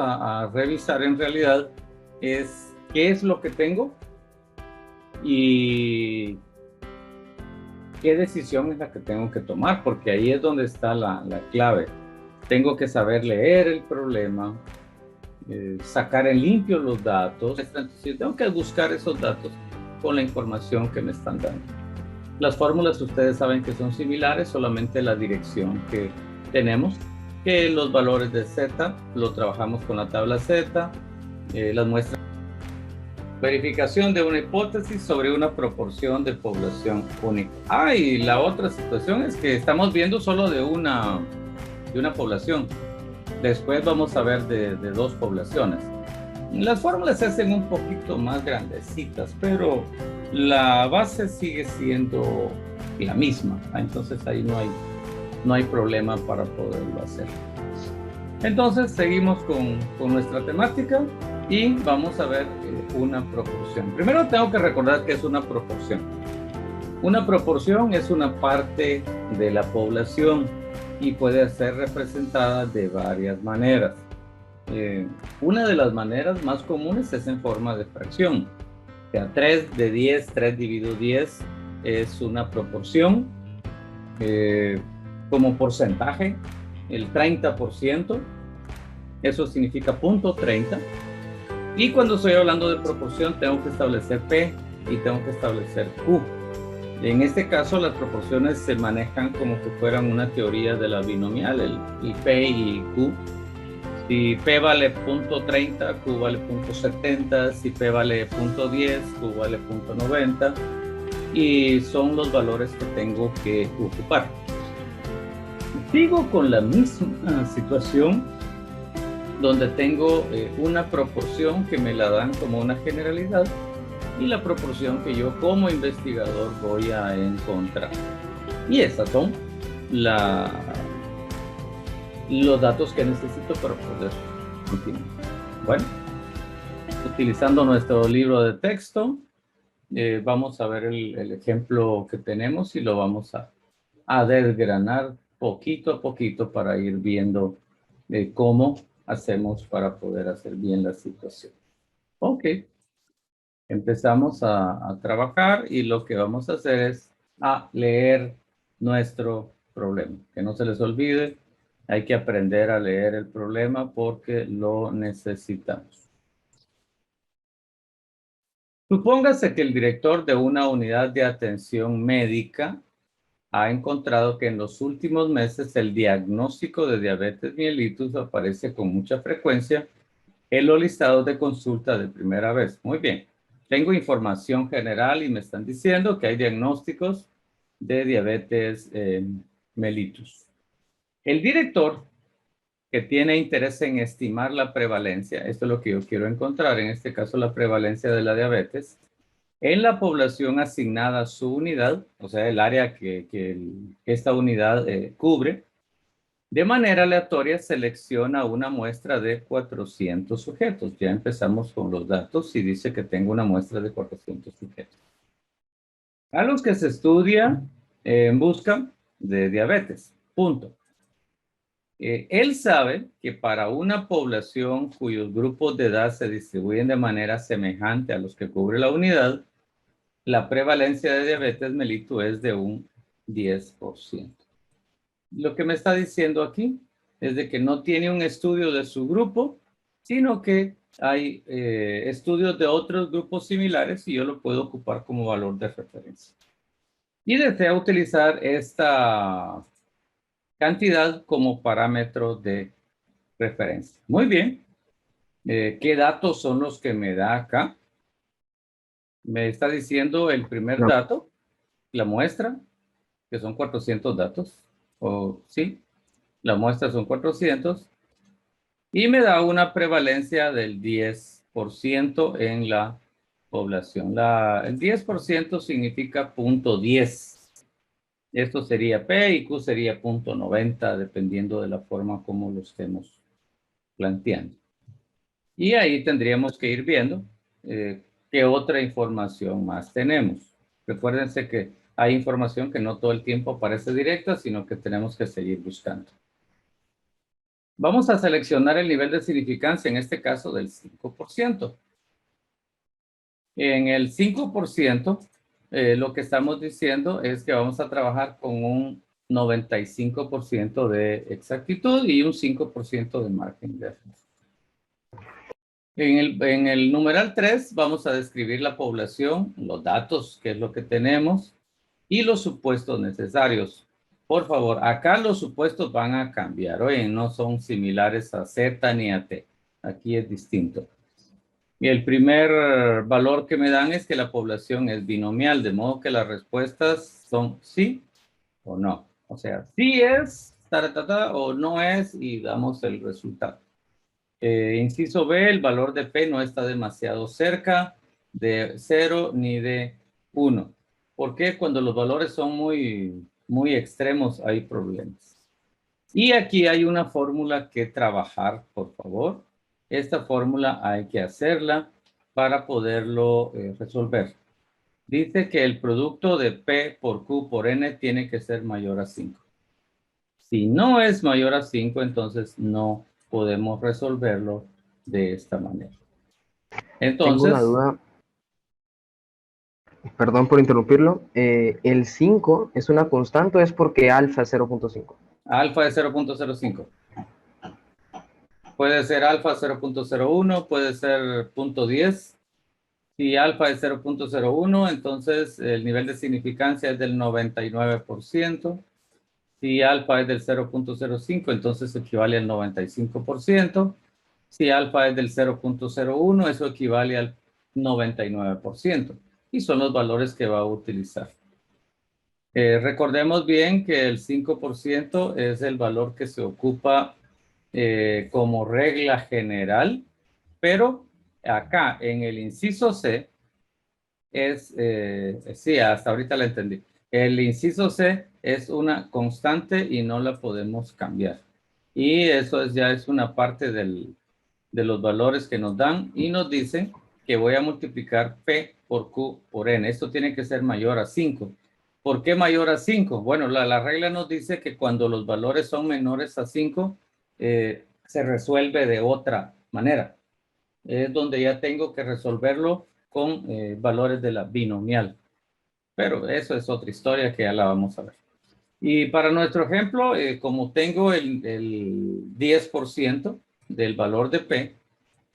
a revisar en realidad es qué es lo que tengo y qué decisión es la que tengo que tomar, porque ahí es donde está la clave. Tengo que saber leer el problema, sacar en limpio los datos. Entonces, tengo que buscar esos datos con la información que me están dando. Las fórmulas ustedes saben que son similares, solamente la dirección que tenemos, que los valores de Z lo trabajamos con la tabla Z, las muestras. Verificación de una hipótesis sobre una proporción de población única. Y la otra situación es que estamos viendo solo de una población. Después vamos a ver de dos poblaciones. Las fórmulas se hacen un poquito más grandecitas, pero la base sigue siendo la misma. Entonces ahí no hay problema para poderlo hacer. Entonces seguimos con nuestra temática y vamos a ver una proporción. Primero tengo que recordar que es una proporción. Una proporción es una parte de la población y puede ser representada de varias maneras. Una de las maneras más comunes es en forma de fracción. O sea, 3 de 10, 3 dividido 10 es una proporción. Como porcentaje, el 30%, eso significa 0.30. Y cuando estoy hablando de proporción, tengo que establecer P y tengo que establecer Q. En este caso, las proporciones se manejan como que fueran una teoría de la binomial, el P y Q. Si P vale 0.30, Q vale 0.70, si P vale 0.10, Q vale 0.90, y son los valores que tengo que ocupar. Sigo con la misma situación donde tengo una proporción que me la dan como una generalidad y la proporción que yo como investigador voy a encontrar. Y esas son los datos que necesito para poder continuar. Bueno, utilizando nuestro libro de texto, vamos a ver el ejemplo que tenemos y lo vamos a desgranar poquito a poquito para ir viendo cómo hacemos para poder hacer bien la situación. Ok, empezamos a trabajar y lo que vamos a hacer es leer nuestro problema. Que no se les olvide, hay que aprender a leer el problema porque lo necesitamos. Supóngase que el director de una unidad de atención médica ha encontrado que en los últimos meses el diagnóstico de diabetes mellitus aparece con mucha frecuencia en los listados de consulta de primera vez. Muy bien, tengo información general y me están diciendo que hay diagnósticos de diabetes mellitus. El director que tiene interés en estimar la prevalencia, esto es lo que yo quiero encontrar, en este caso la prevalencia de la diabetes, en la población asignada a su unidad, o sea, el área que esta unidad cubre, de manera aleatoria selecciona una muestra de 400 sujetos. Ya empezamos con los datos y dice que tengo una muestra de 400 sujetos. A los que se estudia en busca de diabetes. Punto. Él sabe que para una población cuyos grupos de edad se distribuyen de manera semejante a los que cubre la unidad, la prevalencia de diabetes mellitus es de un 10%. Lo que me está diciendo aquí es de que no tiene un estudio de su grupo, sino que hay estudios de otros grupos similares y yo lo puedo ocupar como valor de referencia. Y desea utilizar esta cantidad como parámetro de referencia. Muy bien. ¿Qué datos son los que me da acá? Me está diciendo el primer dato, la muestra, que son 400 datos. Sí, la muestra son 400. Y me da una prevalencia del 10% en la población. El 10% significa 0.10. Esto sería P y Q sería 0.90, dependiendo de la forma como lo estemos planteando. Y ahí tendríamos que ir viendo qué otra información más tenemos. Recuérdense que hay información que no todo el tiempo aparece directa, sino que tenemos que seguir buscando. Vamos a seleccionar el nivel de significancia, en este caso del 5%. En el 5%, lo que estamos diciendo es que vamos a trabajar con un 95% de exactitud y un 5% de margen de error. En el numeral 3 vamos a describir la población, los datos, que es lo que tenemos, y los supuestos necesarios. Por favor, acá los supuestos van a cambiar. Oye, no son similares a Z ni a T. Aquí es distinto. Y el primer valor que me dan es que la población es binomial, de modo que las respuestas son sí o no. O sea, sí es, taratata, o no es, y damos el resultado. Inciso B, el valor de P no está demasiado cerca de 0 ni de 1. ¿Por qué? Cuando los valores son muy extremos hay problemas. Y aquí hay una fórmula que trabajar, por favor. Esta fórmula hay que hacerla para poderlo resolver. Dice que el producto de P por Q por N tiene que ser mayor a 5. Si no es mayor a 5, entonces no podemos resolverlo de esta manera. Tengo una Entonces, duda, perdón por interrumpirlo. ¿El 5 es una constante o es porque alfa es 0.5? alfa es 0.05. Puede ser alfa 0.01, puede ser 0.10. Si alfa es 0.01, entonces el nivel de significancia es del 99%. Si alfa es del 0.05, entonces equivale al 95%. Si alfa es del 0.01, eso equivale al 99%. Y son los valores que va a utilizar. Recordemos bien que el 5% es el valor que se ocupa como regla general, pero acá en el inciso C sí, hasta ahorita la entendí. El inciso C es una constante y no la podemos cambiar. Y eso ya es una parte de los valores que nos dan y nos dicen que voy a multiplicar P por Q por N. Esto tiene que ser mayor a 5. ¿Por qué mayor a 5? Bueno, la regla nos dice que cuando los valores son menores a 5, se resuelve de otra manera. Es donde ya tengo que resolverlo con valores de la binomial. Pero eso es otra historia que ya la vamos a ver. Y para nuestro ejemplo, como tengo el 10% del valor de P,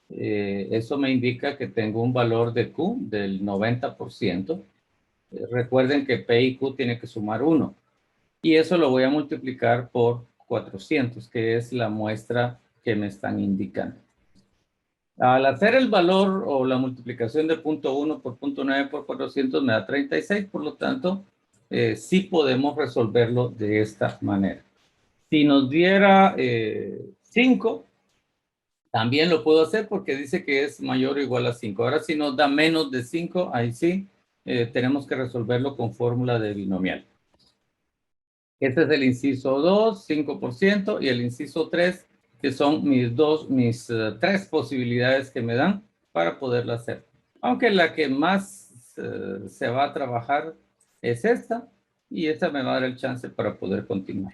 eso me indica que tengo un valor de Q del 90%. Recuerden que P y Q tienen que sumar 1. Y eso lo voy a multiplicar por 400, que es la muestra que me están indicando. Al hacer el valor o la multiplicación de 0.1 por 0.9 por 400 me da 36, por lo tanto, sí podemos resolverlo de esta manera. Si nos diera 5, también lo puedo hacer porque dice que es mayor o igual a 5. Ahora, si nos da menos de 5, ahí sí tenemos que resolverlo con fórmula de binomial. Este es el inciso 2, 5%, y el inciso 3, que son mis tres posibilidades que me dan para poderlo hacer. Aunque la que más se va a trabajar es esta, y esta me va a dar el chance para poder continuar.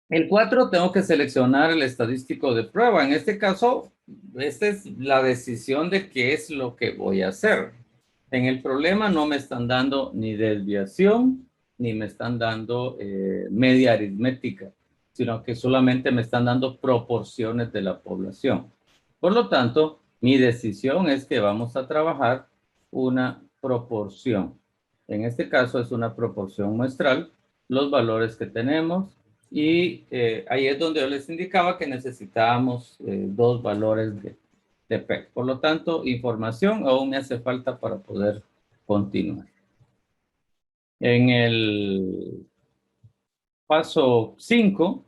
El 4 tengo que seleccionar el estadístico de prueba. En este caso, esta es la decisión de qué es lo que voy a hacer. En el problema no me están dando ni desviación, ni me están dando media aritmética, sino que solamente me están dando proporciones de la población. Por lo tanto, mi decisión es que vamos a trabajar una proporción. En este caso es una proporción muestral, los valores que tenemos, y ahí es donde yo les indicaba que necesitábamos dos valores de P. Por lo tanto, información aún me hace falta para poder continuar. En el paso 5,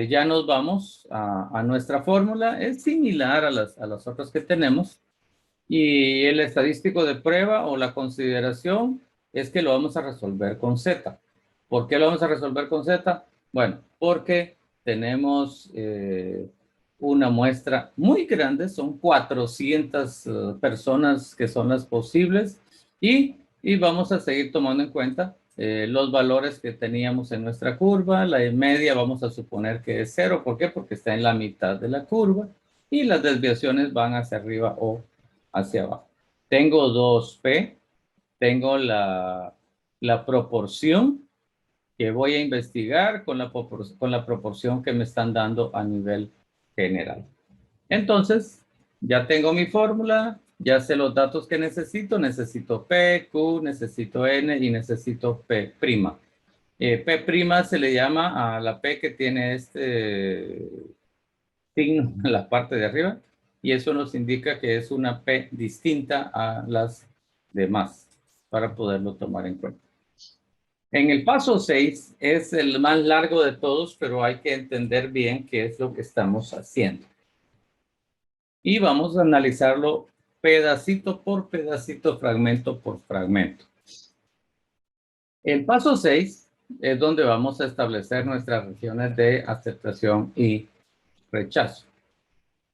ya nos vamos a nuestra fórmula. Es similar a las otras que tenemos. Y el estadístico de prueba o la consideración es que lo vamos a resolver con Z. ¿Por qué lo vamos a resolver con Z? Bueno, porque tenemos una muestra muy grande, son 400 personas que son las posibles, y vamos a seguir tomando en cuenta los valores que teníamos en nuestra curva. La media vamos a suponer que es 0. ¿Por qué? Porque está en la mitad de la curva y las desviaciones van hacia arriba o hacia abajo. Tengo 2P, tengo la proporción que voy a investigar con la proporción que me están dando a nivel general. Entonces, ya tengo mi fórmula, ya sé los datos que necesito. Necesito P, Q, necesito N y necesito P'. P' se le llama a la P que tiene este signo en la parte de arriba y eso nos indica que es una P distinta a las demás para poderlo tomar en cuenta. En el paso 6 es el más largo de todos, pero hay que entender bien qué es lo que estamos haciendo. Y vamos a analizarlo pedacito por pedacito, fragmento por fragmento. El paso 6 es donde vamos a establecer nuestras regiones de aceptación y rechazo.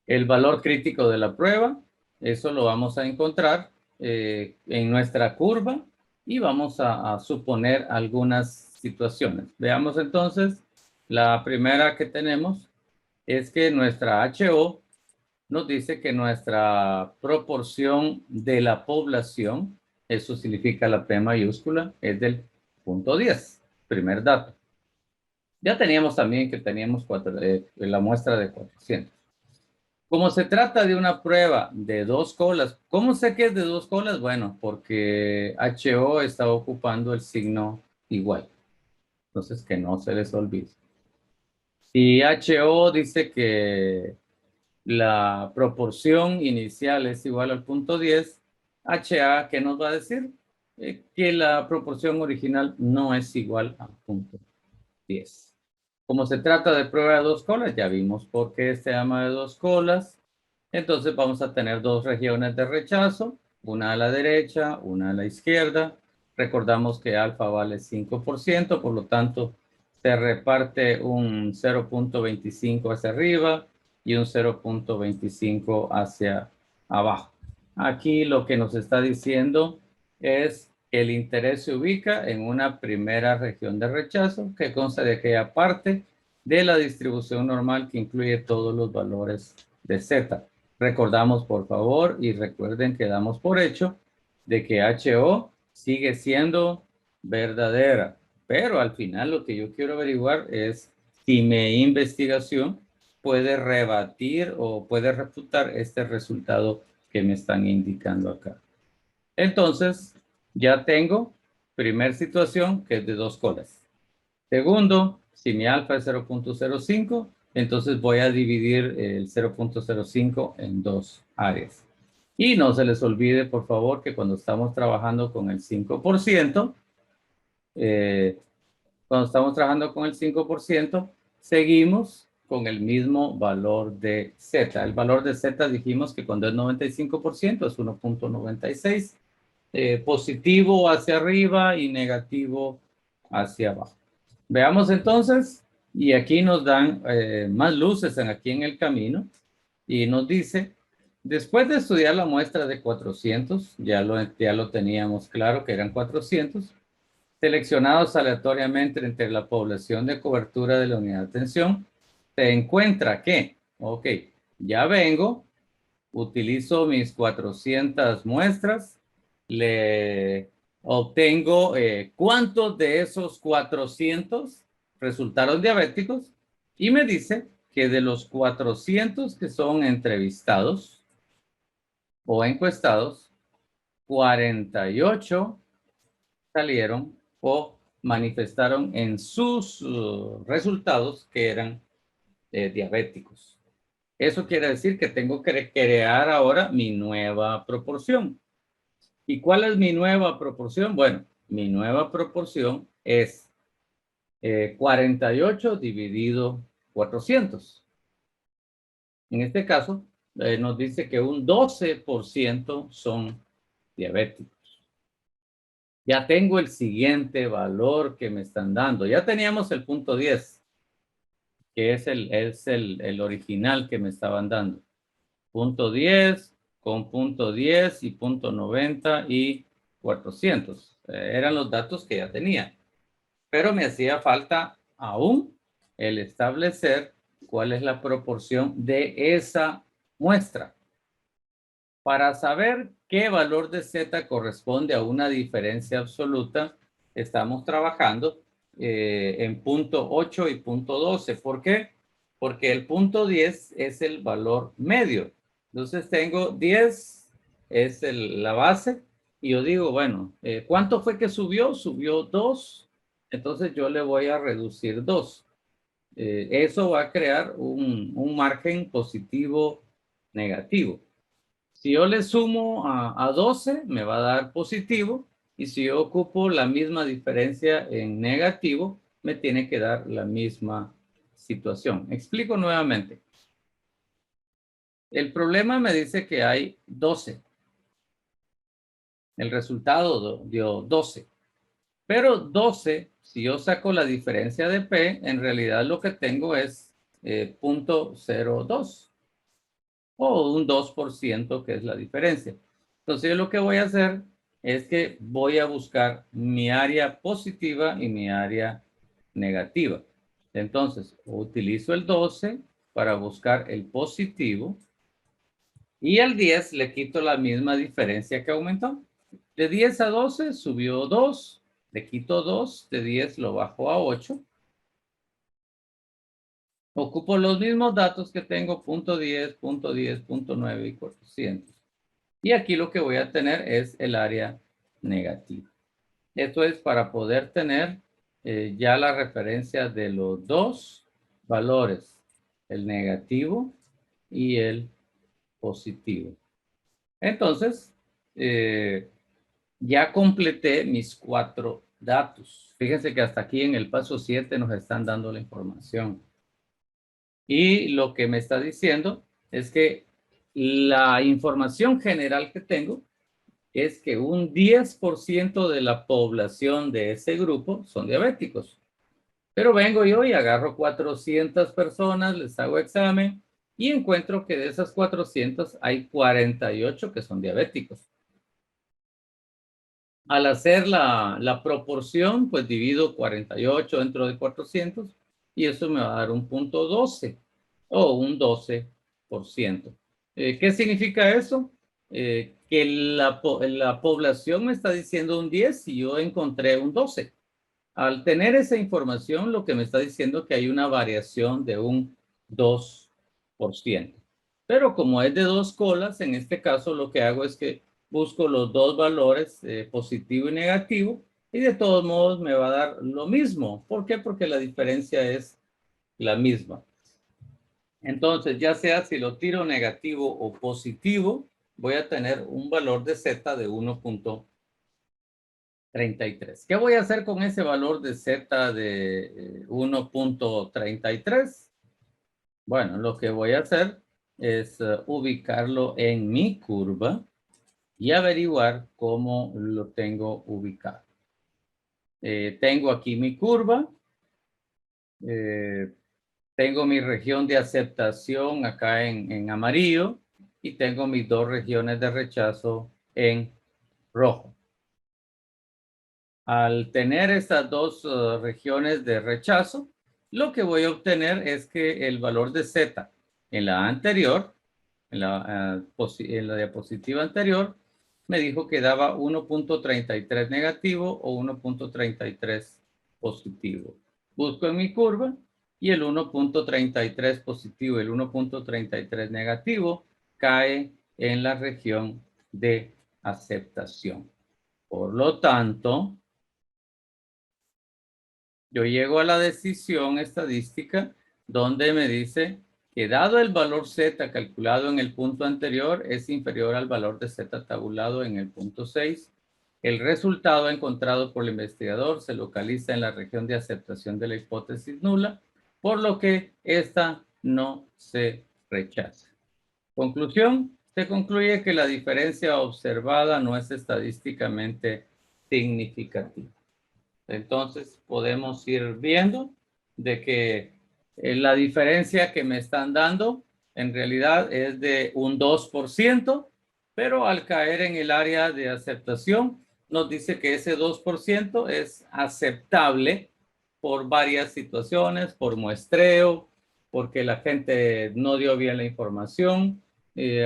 El valor crítico de la prueba, eso lo vamos a encontrar en nuestra curva y vamos a suponer algunas situaciones. Veamos entonces, la primera que tenemos es que nuestra HO nos dice que nuestra proporción de la población, eso significa la P mayúscula, es del 0.10, primer dato. Ya teníamos también que teníamos la muestra de 400. Como se trata de una prueba de 2 colas, ¿cómo sé que es de 2 colas? Bueno, porque HO está ocupando el signo igual. Entonces, que no se les olvide. Si HO dice que la proporción inicial es igual al 0.10, HA, ¿qué nos va a decir? Que la proporción original no es igual al 0.10. Como se trata de prueba de 2 colas, ya vimos por qué se llama de 2 colas. Entonces vamos a tener 2 regiones de rechazo, una a la derecha, una a la izquierda. Recordamos que alfa vale 5%, por lo tanto se reparte un 0.25 hacia arriba y un 0.25 hacia abajo. Aquí lo que nos está diciendo es que el interés se ubica en una primera región de rechazo que consta de aquella parte de la distribución normal que incluye todos los valores de Z. Recordamos, por favor, y recuerden que damos por hecho de que HO sigue siendo verdadera, pero al final lo que yo quiero averiguar es si mi investigación puede rebatir o puede refutar este resultado que me están indicando acá. Entonces, ya tengo primer situación que es de 2 colas. Segundo, si mi alfa es 0.05, entonces voy a dividir el 0.05 en 2 áreas. Y no se les olvide, por favor, que cuando estamos trabajando con el 5%, seguimos con el mismo valor de Z. El valor de Z dijimos que cuando es 95% es 1.96, positivo hacia arriba y negativo hacia abajo. Veamos entonces, y aquí nos dan más luces aquí en el camino, y nos dice, después de estudiar la muestra de 400, ya lo teníamos claro que eran 400, seleccionados aleatoriamente entre la población de cobertura de la unidad de atención, se encuentra que, ok, ya vengo, utilizo mis 400 muestras, le obtengo cuántos de esos 400 resultaron diabéticos y me dice que de los 400 que son entrevistados o encuestados, 48 salieron o manifestaron en sus resultados que eran diabéticos. Eso quiere decir que tengo que crear ahora mi nueva proporción. ¿Y cuál es mi nueva proporción? Bueno, mi nueva proporción es 48 dividido 400. En este caso, nos dice que un 12% son diabéticos. Ya tengo el siguiente valor que me están dando. Ya teníamos el 0.10, que es el original que me estaban dando. 0.10 con 0.10 y 0.90 y 400. eran los datos que ya tenía. Pero me hacía falta aún el establecer cuál es la proporción de esa muestra. Para saber qué valor de Z corresponde a una diferencia absoluta, estamos trabajando en punto 8 y punto 12. ¿Por qué? Porque el punto 10 es el valor medio. Entonces tengo 10, es la base, y yo digo, bueno, ¿cuánto fue que subió? Subió 2, entonces yo le voy a reducir 2. Eso va a crear un margen positivo negativo. Si yo le sumo a 12, me va a dar positivo, y si yo ocupo la misma diferencia en negativo, me tiene que dar la misma situación. Explico nuevamente. El problema me dice que hay 12. El resultado dio 12. Pero 12, si yo saco la diferencia de P, en realidad lo que tengo es 0.02. O un 2%, que es la diferencia. Entonces, yo lo que voy a hacer es que voy a buscar mi área positiva y mi área negativa. Entonces, utilizo el 12 para buscar el positivo, y al 10 le quito la misma diferencia que aumentó. De 10 a 12 subió 2, le quito 2, de 10 lo bajo a 8. Ocupo los mismos datos que tengo, punto 10, punto 10, punto 9 y 400. Y aquí lo que voy a tener es el área negativa. Esto es para poder tener ya la referencia de los dos valores, el negativo y el positivo. Entonces, ya completé mis 4 datos. Fíjense que hasta aquí en el paso 7 nos están dando la información. Y lo que me está diciendo es que la información general que tengo es que un 10% de la población de ese grupo son diabéticos. Pero vengo yo y agarro 400 personas, les hago examen y encuentro que de esas 400 hay 48 que son diabéticos. Al hacer la proporción, pues divido 48 dentro de 400 y eso me va a dar un punto 12 o un 12%. ¿Qué significa eso? Que la población me está diciendo un 10 y yo encontré un 12. Al tener esa información, lo que me está diciendo es que hay una variación de un 2%. Pero como es de 2 colas, en este caso lo que hago es que busco los dos valores, positivo y negativo, y de todos modos me va a dar lo mismo. ¿Por qué? Porque la diferencia es la misma. Entonces, ya sea si lo tiro negativo o positivo, voy a tener un valor de Z de 1.33. ¿Qué voy a hacer con ese valor de Z de 1.33? Bueno, lo que voy a hacer es ubicarlo en mi curva y averiguar cómo lo tengo ubicado. Tengo aquí mi curva. Tengo mi región de aceptación acá en amarillo y tengo mis dos regiones de rechazo en rojo. Al tener estas dos regiones de rechazo, lo que voy a obtener es que el valor de Z en la anterior, en la diapositiva anterior, me dijo que daba 1.33 negativo o 1.33 positivo. Busco en mi curva y el 1.33 positivo y el 1.33 negativo cae en la región de aceptación. Por lo tanto, yo llego a la decisión estadística donde me dice que dado el valor Z calculado en el punto anterior es inferior al valor de Z tabulado en el punto 6, el resultado encontrado por el investigador se localiza en la región de aceptación de la hipótesis nula, por lo que esta no se rechaza. Conclusión, se concluye que la diferencia observada no es estadísticamente significativa. Entonces podemos ir viendo de que la diferencia que me están dando en realidad es de un 2%, pero al caer en el área de aceptación nos dice que ese 2% es aceptable por varias situaciones, por muestreo, porque la gente no dio bien la información,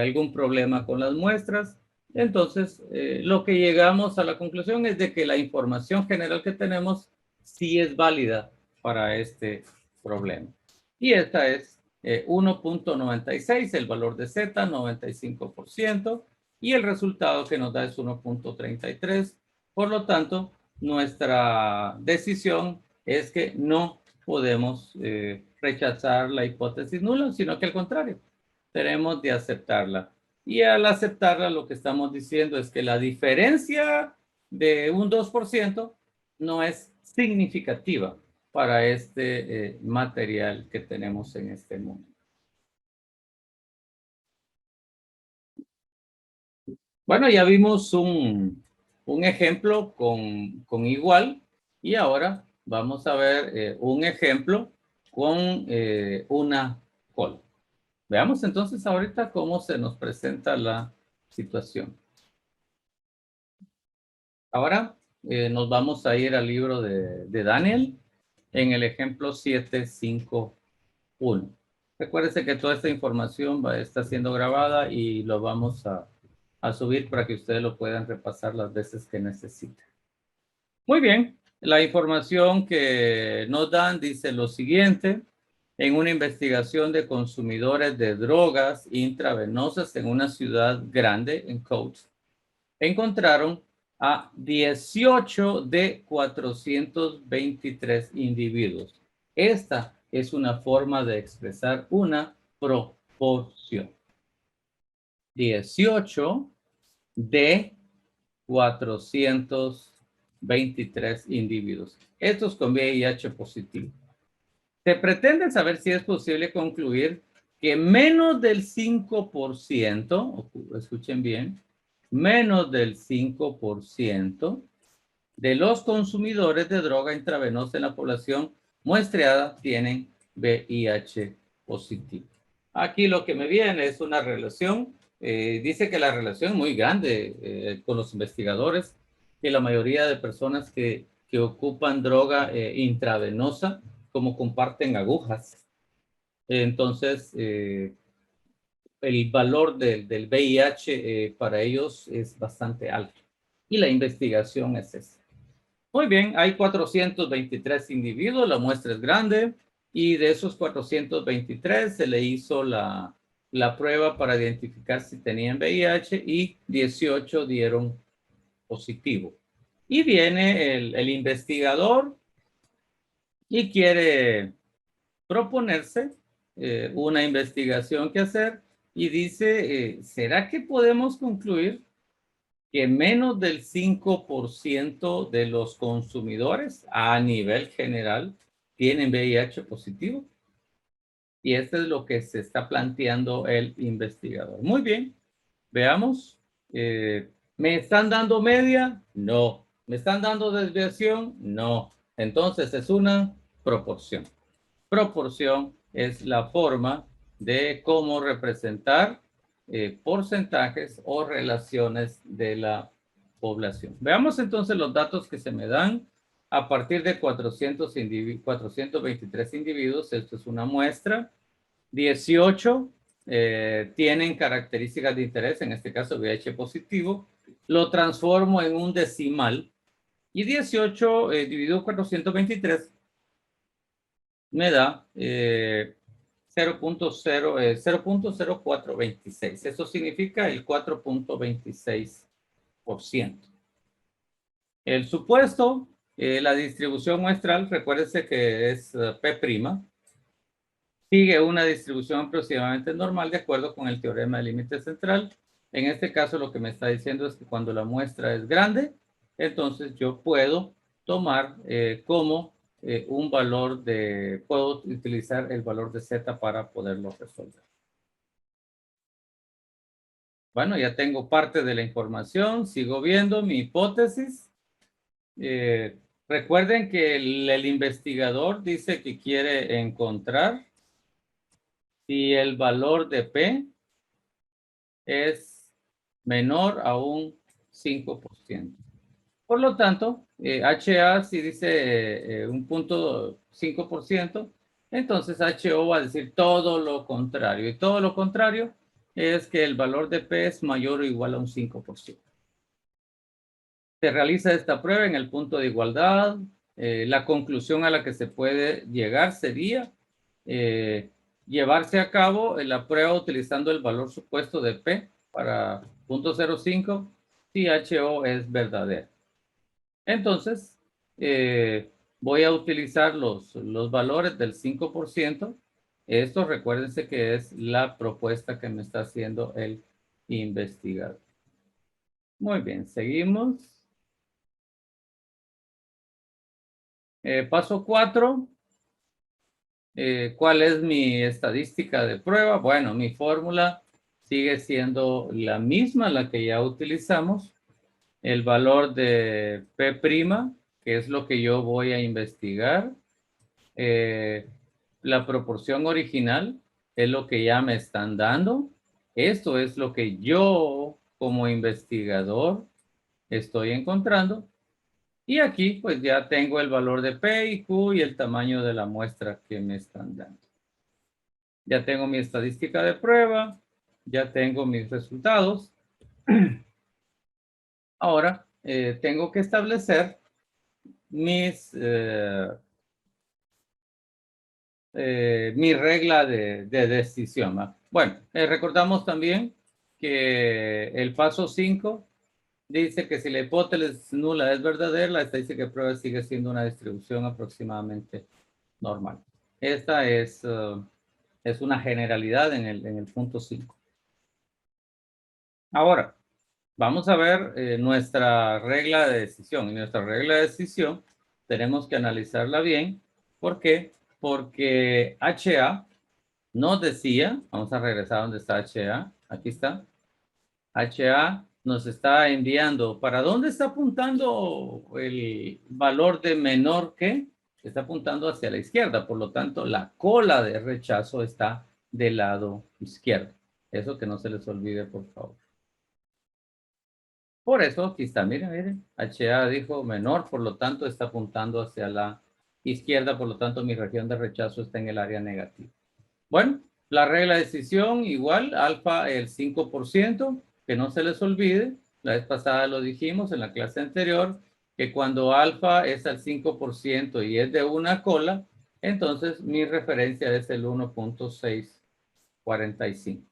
algún problema con las muestras. Entonces, lo que llegamos a la conclusión es de que la información general que tenemos sí es válida para este problema. Y esta es 1.96, el valor de Z, 95%, y el resultado que nos da es 1.33. Por lo tanto, nuestra decisión es que no podemos rechazar la hipótesis nula, sino que al contrario, tenemos de aceptarla. Y al aceptarla, lo que estamos diciendo es que la diferencia de un 2% no es significativa para este material que tenemos en este mundo. Bueno, ya vimos un ejemplo con igual y ahora vamos a ver un ejemplo con una cola. Veamos entonces ahorita cómo se nos presenta la situación. Ahora nos vamos a ir al libro de Daniel en el ejemplo 751. Recuérdense que toda esta información está siendo grabada y lo vamos a subir para que ustedes lo puedan repasar las veces que necesiten. Muy bien, la información que nos dan dice lo siguiente. En una investigación de consumidores de drogas intravenosas en una ciudad grande, en Coates, encontraron a 18 de 423 individuos. Esta es una forma de expresar una proporción. 18 de 423 individuos. Estos con VIH positivo. Se pretende saber si es posible concluir que menos del 5%, escuchen bien, menos del 5% de los consumidores de droga intravenosa en la población muestreada tienen VIH positivo. Aquí lo que me viene es una relación, dice que la relación es muy grande con los investigadores, que la mayoría de personas que ocupan droga intravenosa, como comparten agujas, entonces el valor del VIH para ellos es bastante alto. Y la investigación es esa. Muy bien, hay 423 individuos, la muestra es grande, y de esos 423 se le hizo la prueba para identificar si tenían VIH y 18 dieron positivo. Y viene el investigador y quiere proponerse una investigación que hacer y dice, ¿será que podemos concluir que menos del 5% de los consumidores a nivel general tienen VIH positivo? Y esto es lo que se está planteando el investigador. Muy bien, veamos. ¿Me están dando media? No. ¿Me están dando desviación? No. Entonces es una proporción. Proporción es la forma de cómo representar porcentajes o relaciones de la población. Veamos entonces los datos que se me dan a partir de 423 individuos. Esto es una muestra. 18 tienen características de interés, en este caso VIH positivo. Lo transformo en un decimal y 18 dividido 423 me da 0.0426. Eso significa el 4.26%. El supuesto, la distribución muestral, recuérdense que es P', sigue una distribución aproximadamente normal de acuerdo con el teorema del límite central. En este caso, lo que me está diciendo es que cuando la muestra es grande, entonces yo puedo tomar como un valor puedo utilizar el valor de Z para poderlo resolver. Bueno, ya tengo parte de la información, sigo viendo mi hipótesis. Recuerden que el investigador dice que quiere encontrar si el valor de P es menor a un 5%. Por lo tanto, HA si dice un punto 5%, entonces HO va a decir todo lo contrario. Y todo lo contrario es que el valor de P es mayor o igual a un 5%. Se realiza esta prueba en el punto de igualdad. La conclusión a la que se puede llegar sería llevarse a cabo la prueba utilizando el valor supuesto de P para 0.05 si HO es verdadero. Entonces, voy a utilizar los valores del 5%. Esto recuérdense que es la propuesta que me está haciendo el investigador. Muy bien, seguimos. Paso 4. ¿Cuál es mi estadística de prueba? Bueno, mi fórmula sigue siendo la misma, la que ya utilizamos. El valor de P', que es lo que yo voy a investigar. La proporción original es lo que ya me están dando. Esto es lo que yo como investigador estoy encontrando. Y aquí pues ya tengo el valor de P y Q y el tamaño de la muestra que me están dando. Ya tengo mi estadística de prueba, ya tengo mis resultados. Ahora tengo que establecer mi regla de decisión, ¿va? Bueno, recordamos también que el paso 5 dice que si la hipótesis nula es verdadera, la estadística de prueba sigue siendo una distribución aproximadamente normal. Esta es una generalidad en el punto 5. Ahora, vamos a ver nuestra regla de decisión. En nuestra regla de decisión tenemos que analizarla bien. ¿Por qué? Porque HA nos decía, vamos a regresar a donde está HA, aquí está. HA nos está enviando, ¿para dónde está apuntando el valor de menor que? Está apuntando hacia la izquierda, por lo tanto la cola de rechazo está del lado izquierdo. Eso que no se les olvide, por favor. Por eso aquí está, miren, miren, HA dijo menor, por lo tanto está apuntando hacia la izquierda, por lo tanto mi región de rechazo está en el área negativa. Bueno, la regla de decisión igual, alfa el 5%, que no se les olvide, la vez pasada lo dijimos en la clase anterior, que cuando alfa es al 5% y es de una cola, entonces mi referencia es el 1.645.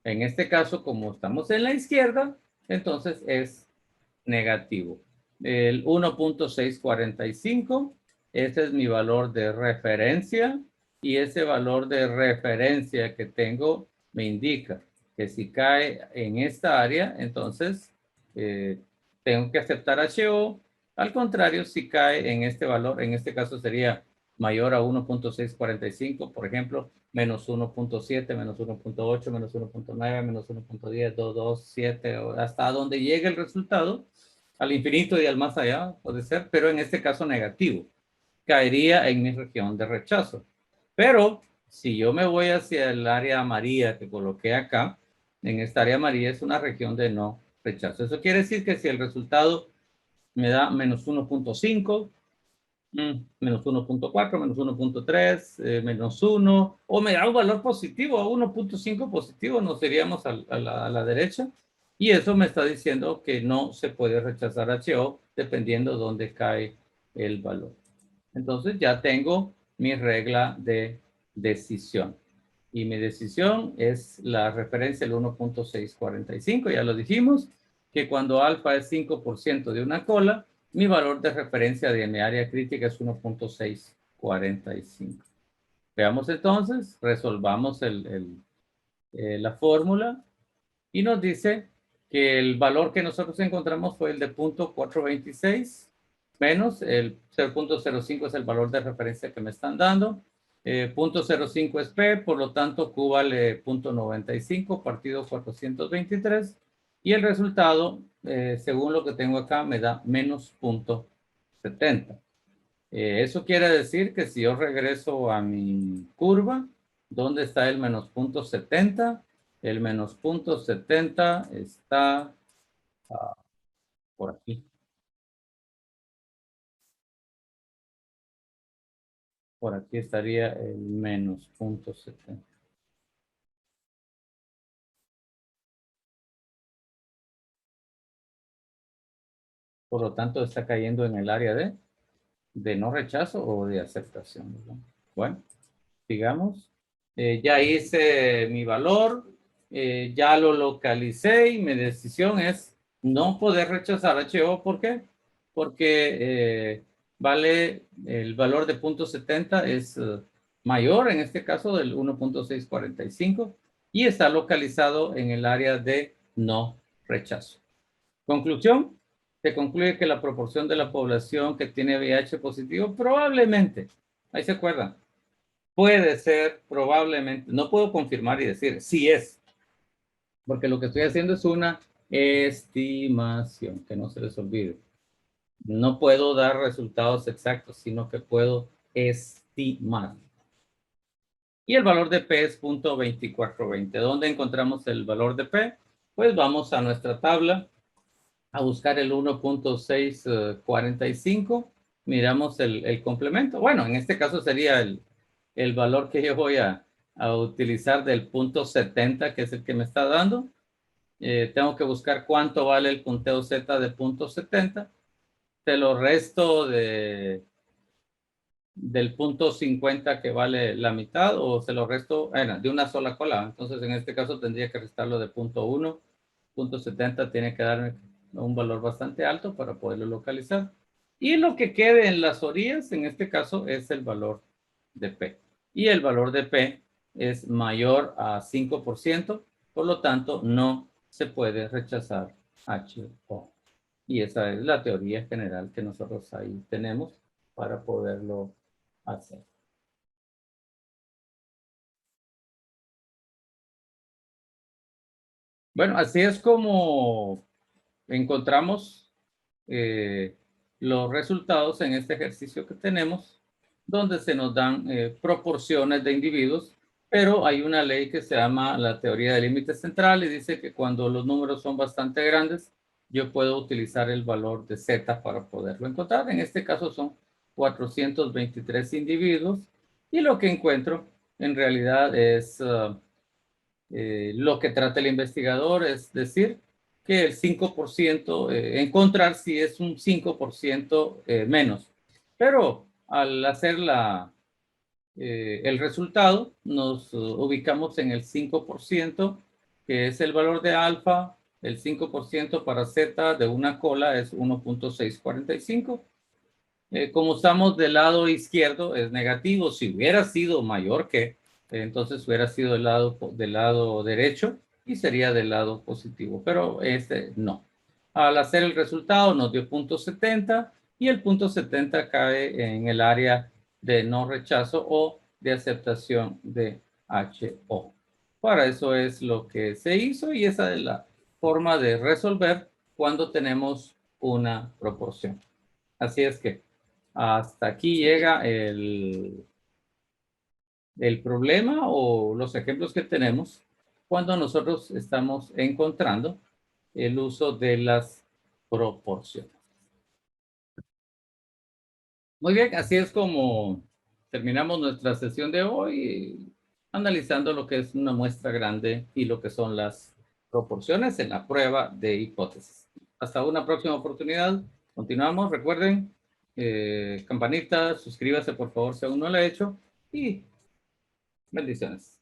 En este caso, como estamos en la izquierda, entonces es negativo. El 1.645, ese es mi valor de referencia y ese valor de referencia que tengo me indica que si cae en esta área, entonces tengo que aceptar HO. Al contrario, si cae en este valor, en este caso sería mayor a 1.645, por ejemplo, menos 1.7, menos 1.8, menos 1.9, menos 1.10, 2, 2, 7, hasta donde llegue el resultado, al infinito y al más allá, puede ser, pero en este caso negativo. Caería en mi región de rechazo. Pero si yo me voy hacia el área amarilla que coloqué acá, en esta área amarilla es una región de no rechazo. Eso quiere decir que si el resultado me da menos 1.5, menos 1.4, menos 1.3, menos 1, o me da un valor positivo, a 1.5 positivo, nos iríamos a la derecha, y eso me está diciendo que no se puede rechazar HO dependiendo de dónde cae el valor. Entonces ya tengo mi regla de decisión. Y mi decisión es la referencia del 1.645, ya lo dijimos, que cuando alfa es 5% de una cola, mi valor de referencia de mi área crítica es 1.645. Veamos entonces, resolvamos la fórmula y nos dice que el valor que nosotros encontramos fue el de 0.426 menos el 0.05 es el valor de referencia que me están dando. 0.05 es P, por lo tanto Q vale 0.95 partido 423 y el resultado, según lo que tengo acá, me da menos 0.70. Eso quiere decir que si yo regreso a mi curva, ¿dónde está el menos 0.70? El menos 0.70 está por aquí. Por aquí estaría el menos 0.70. Por lo tanto, está cayendo en el área de no rechazo o de aceptación, ¿verdad? Bueno, digamos, ya hice mi valor, ya lo localicé y mi decisión es no poder rechazar HO. ¿Por qué? Porque vale, el valor de 0.70 es mayor, en este caso del 1.645, y está localizado en el área de no rechazo. Conclusión, se concluye que la proporción de la población que tiene VIH positivo probablemente, ahí se acuerdan, puede ser probablemente, no puedo confirmar y decir si es, porque lo que estoy haciendo es una estimación, que no se les olvide. No puedo dar resultados exactos, sino que puedo estimar. Y el valor de P es 0.2420. ¿Dónde encontramos el valor de P? Pues vamos a nuestra tabla a buscar el 1.645. Miramos el complemento. Bueno, en este caso sería el valor que yo voy a utilizar del 0.70, que es el que me está dando. Tengo que buscar cuánto vale el punteo Z de 0.70. Te lo resto del 0.50 que vale la mitad, o se lo resto de una sola cola. Entonces, en este caso tendría que restarlo de 0.1. 0.70 tiene que darme un valor bastante alto para poderlo localizar. Y lo que quede en las orillas, en este caso, es el valor de P. Y el valor de P es mayor a 5%, por lo tanto, no se puede rechazar HO. Y esa es la teoría general que nosotros ahí tenemos para poderlo hacer. Bueno, así es como encontramos los resultados en este ejercicio que tenemos, donde se nos dan proporciones de individuos, pero hay una ley que se llama la teoría del límite central y dice que cuando los números son bastante grandes, yo puedo utilizar el valor de Z para poderlo encontrar. En este caso son 423 individuos y lo que encuentro en realidad es lo que trata el investigador, es decir, que el 5%, encontrar si es un 5% menos. Pero al hacer el resultado, nos ubicamos en el 5%, que es el valor de alfa. El 5% para Z de una cola es 1.645. Como estamos del lado izquierdo, es negativo. Si hubiera sido mayor que, entonces hubiera sido del lado derecho y sería del lado positivo, pero este no. Al hacer el resultado nos dio 0.70 y el 0.70 cae en el área de no rechazo o de aceptación de HO. Para eso es lo que se hizo y esa es la forma de resolver cuando tenemos una proporción. Así es que hasta aquí llega el problema o los ejemplos que tenemos cuando nosotros estamos encontrando el uso de las proporciones. Muy bien, así es como terminamos nuestra sesión de hoy, analizando lo que es una muestra grande y lo que son las proporciones en la prueba de hipótesis. Hasta una próxima oportunidad. Continuamos. Recuerden, campanita, suscríbase por favor si aún no lo ha hecho y bendiciones.